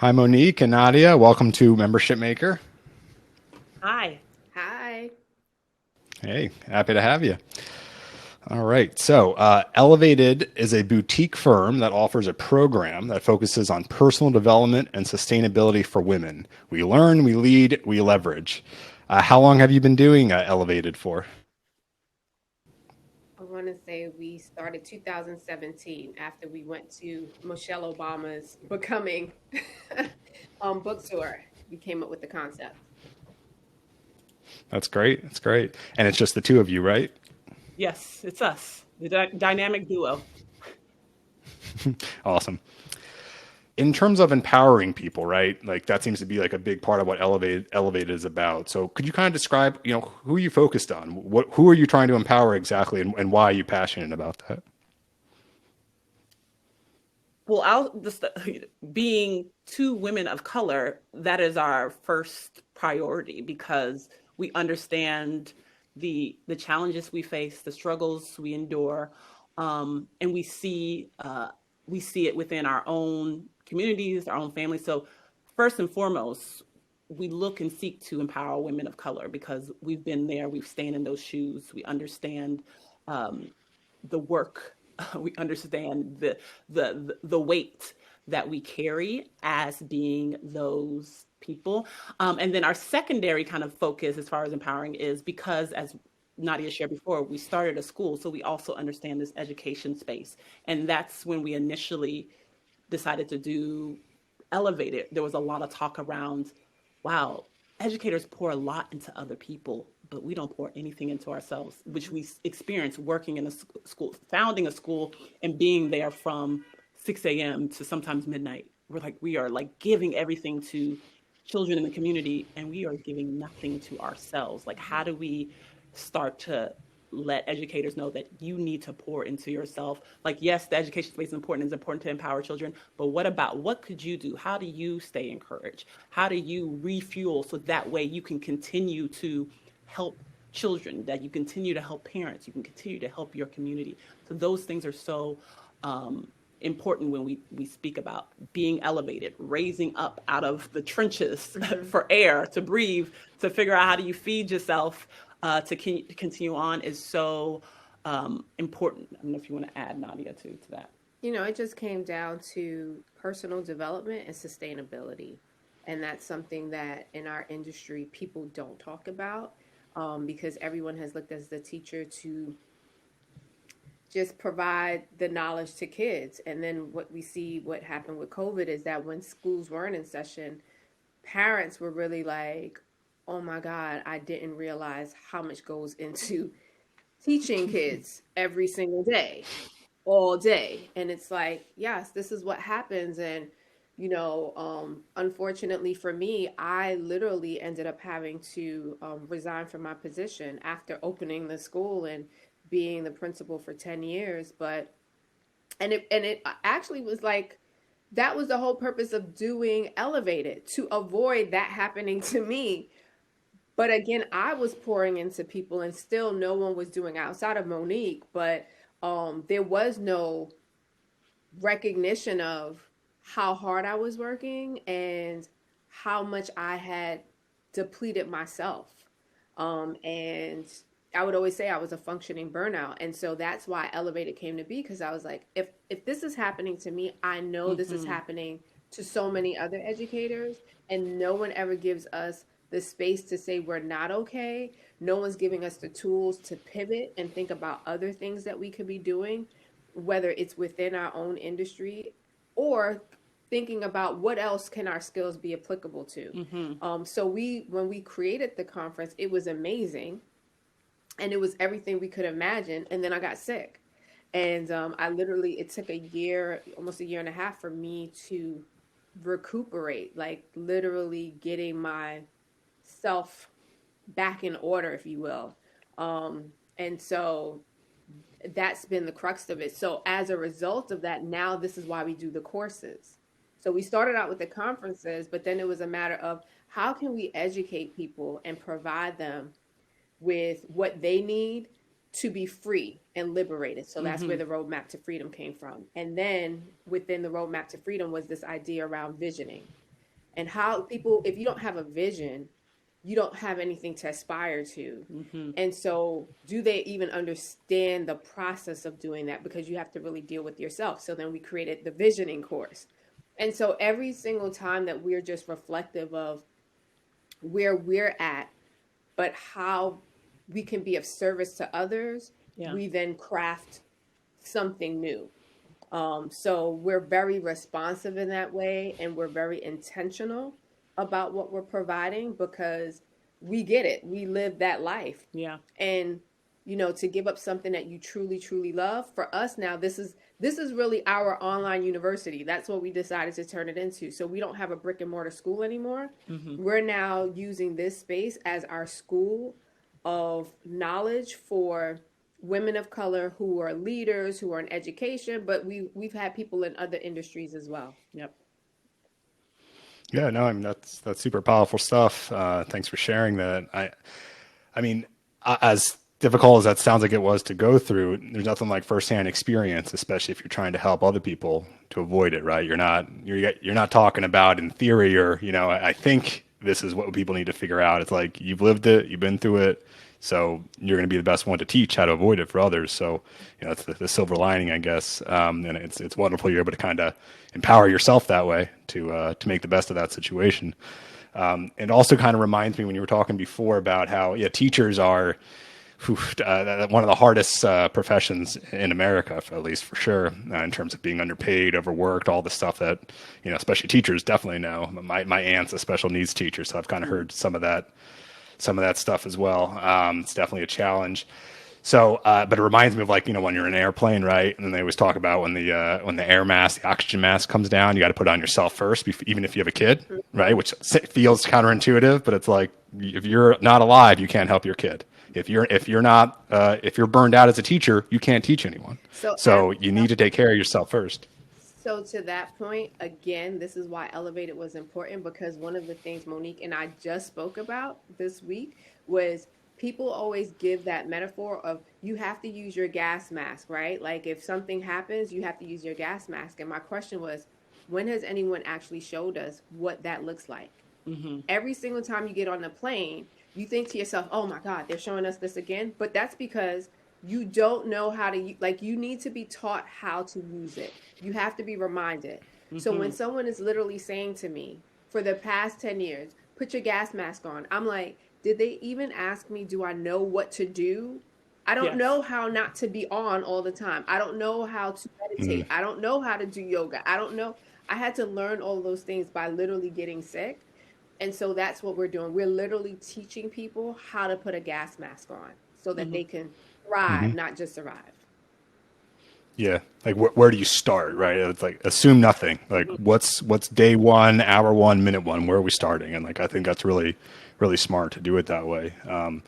Hi, Monique and Nadia. Welcome to Membership Maker. Hi. Hi. Hey, happy to have you. All right. ElevatED is a boutique firm that offers a program that focuses on personal development and sustainability for women. We learn, we lead, we leverage. How long have you been doing ElevatED for? I want to say we started 2017 after we went to Michelle Obama's Becoming book tour. We came up with the concept. That's great. That's great. And it's just the two of you, right? Yes, it's us, the dynamic duo. Awesome. In terms of empowering people, right? Like that seems to be like a big part of what Elevate is about. So could you kind of describe, who are you focused on? Who are you trying to empower exactly, and why are you passionate about that? Well, I'll just being two women of color, that is our first priority because we understand the challenges we face, the struggles we endure, and we see it within our own communities, our own families. So, first and foremost, we look and seek to empower women of color because we've been there, we've stand in those shoes, we understand um, the work, we understand the weight that we carry as being those people. And then our secondary kind of focus as far as empowering is because as Nadia shared before, we started a school, so we also understand this education space. And that's when we initially decided to do Elevated. There was a lot of talk around, wow, educators pour a lot into other people, but we don't pour anything into ourselves, which we experience working in a school, founding a school, and being there from 6 a.m. to sometimes midnight. We are like giving everything to children in the community, and we are giving nothing to ourselves. Like, how do we start to let educators know that you need to pour into yourself? Like, yes, the education space is important. It's important to empower children, but what about what could you do? How do you stay encouraged? How do you refuel so that way you can continue to help children, that you continue to help parents, you can continue to help your community? So those things are so important when we speak about being elevated, raising up out of the trenches Hmm. for air, to breathe, to figure out how do you feed yourself, to continue on is so important. I don't know if you want to add, Nadia, to that. It just came down to personal development and sustainability. And that's something that in our industry people don't talk about because everyone has looked as the teacher to just provide the knowledge to kids. And then what we see what happened with COVID is that when schools weren't in session, parents were really like, oh my God, I didn't realize how much goes into teaching kids every single day, all day. And it's like, yes, this is what happens. And, unfortunately for me, I literally ended up having to resign from my position after opening the school and being the principal for 10 years. And it actually was like, that was the whole purpose of doing Elevated, to avoid that happening to me. But again, I was pouring into people and still no one was doing outside of Monique, but there was no recognition of how hard I was working and how much I had depleted myself. And I would always say I was a functioning burnout. And so that's why Elevated came to be, because I was like, if this is happening to me, I know this is Mm-hmm. happening to so many other educators, and no one ever gives us the space to say we're not okay. No one's giving us the tools to pivot and think about other things that we could be doing, whether it's within our own industry or thinking about what else can our skills be applicable to. Mm-hmm. So when we created the conference, it was amazing, and it was everything we could imagine. And then I got sick, and I literally, it took a year, almost a year and a half, for me to recuperate, like literally getting myself back in order, if you will. And so that's been the crux of it. So as a result of that, now this is why we do the courses. So we started out with the conferences, but then it was a matter of how can we educate people and provide them with what they need to be free and liberated. So that's where Mm-hmm. the roadmap to freedom came from. And then within the roadmap to freedom was this idea around visioning. and how people, if you don't have a vision, you don't have anything to aspire to. And so do they even understand the process of doing that? Because you have to really deal with yourself. So then we created the visioning course. And so every single time that we're just reflective of where we're at, but how we can be of service to others, we then craft something new. So we're very responsive in that way, and we're very intentional about what we're providing because we get it. We live that life. Yeah. And to give up something that you truly, truly love, for us now, this is really our online university. That's what we decided to turn it into. So we don't have a brick and mortar school anymore. We're now using this space as our school of knowledge for women of color who are leaders, who are in education, but we've had people in other industries as well. Yep. Yeah, no, I mean, that's super powerful stuff. Thanks for sharing that. I mean, as difficult as that sounds like it was to go through, there's nothing like firsthand experience, especially if you're trying to help other people to avoid it, right? You're not talking about in theory, or, I think this is what people need to figure out. It's like, you've lived it, you've been through it. So you're going to be the best one to teach how to avoid it for others. So, it's the silver lining, I guess. And it's wonderful you're able to kind of empower yourself that way to make the best of that situation. It also kind of reminds me when you were talking before about how, teachers are one of the hardest professions in America, at least for sure, in terms of being underpaid, overworked, all the stuff that, especially teachers definitely know. My aunt's a special needs teacher, so I've kind of heard some of that stuff as well. It's definitely a challenge. So, but it reminds me of when you're in an airplane, right? And they always talk about when the air mask, the oxygen mask comes down, you got to put it on yourself first, even if you have a kid, right? Which feels counterintuitive, but it's like, if you're not alive, you can't help your kid. If you're burned out as a teacher, you can't teach anyone. So you need to take care of yourself first. So to that point, again, this is why ElevatED was important, because one of the things Monique and I just spoke about this week was people always give that metaphor of you have to use your gas mask, right? Like if something happens, you have to use your gas mask. And my question was, when has anyone actually showed us what that looks like? Every single time you get on the plane, you think to yourself, oh my God, they're showing us this again. But that's because you don't know how to, you need to be taught how to use it. You have to be reminded. So when someone is literally saying to me, for the past 10 years, put your gas mask on, I'm like, did they even ask me, do I know what to do? I don't know how not to be on all the time. I don't know how to meditate. I don't know how to do yoga. I don't know. I had to learn all of those things by literally getting sick. And so that's what we're doing. We're literally teaching people how to put a gas mask on so that they can thrive, not just survive. Yeah. Like where do you start, right? It's like, assume nothing. Like what's day one, hour one, minute one, where are we starting? And I think that's really, really smart to do it that way. And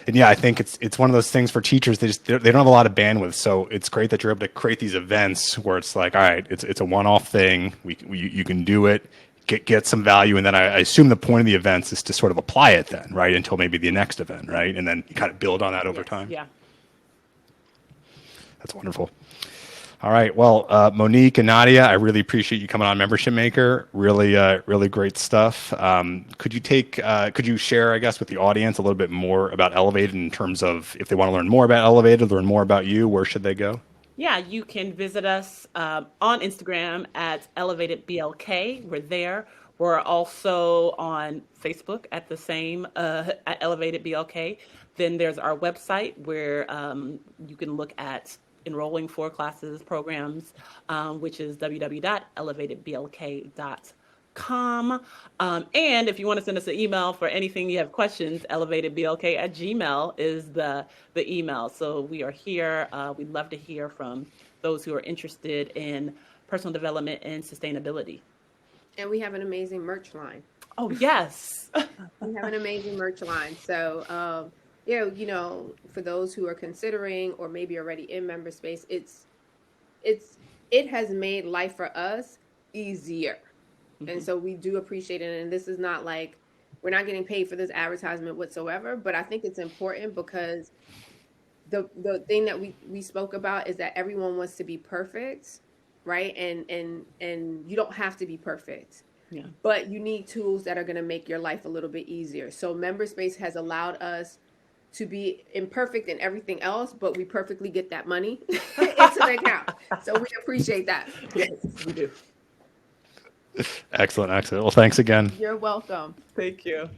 yeah, I think it's one of those things for teachers. They don't have a lot of bandwidth. So it's great that you're able to create these events where it's like, all right, it's a one-off thing. You can do it, get some value. And then I assume the point of the events is to sort of apply it then, right? Until maybe the next event, right? And then you kind of build on that over time. Yeah. That's wonderful. All right. Well, Monique and Nadia, I really appreciate you coming on Membership Maker. Really, really great stuff. Could you share, I guess, with the audience a little bit more about ElevatED in terms of if they want to learn more about ElevatED, learn more about you, where should they go? Yeah, you can visit us on Instagram at ElevatEDBLK. We're there. We're also on Facebook at the same, at ElevatEDBLK. Then there's our website where you can look at enrolling for classes, programs, which is www.elevatedblk.com. And if you want to send us an email for anything you have questions, elevatedblk@gmail is the email. So we are here. We'd love to hear from those who are interested in personal development and sustainability. And we have an amazing merch line. Oh, yes. We have an amazing merch line. So, for those who are considering or maybe already in MemberSpace, it has made life for us easier. And so we do appreciate it. And this is not like we're not getting paid for this advertisement whatsoever, but I think it's important because the thing that we spoke about is that everyone wants to be perfect, right? And you don't have to be perfect. Yeah. but you need tools that are going to make your life a little bit easier. So MemberSpace has allowed us to be imperfect in everything else, but we perfectly get that money into the account. So we appreciate that. Yes, we do. Excellent. Excellent. Well, thanks again. You're welcome. Thank you.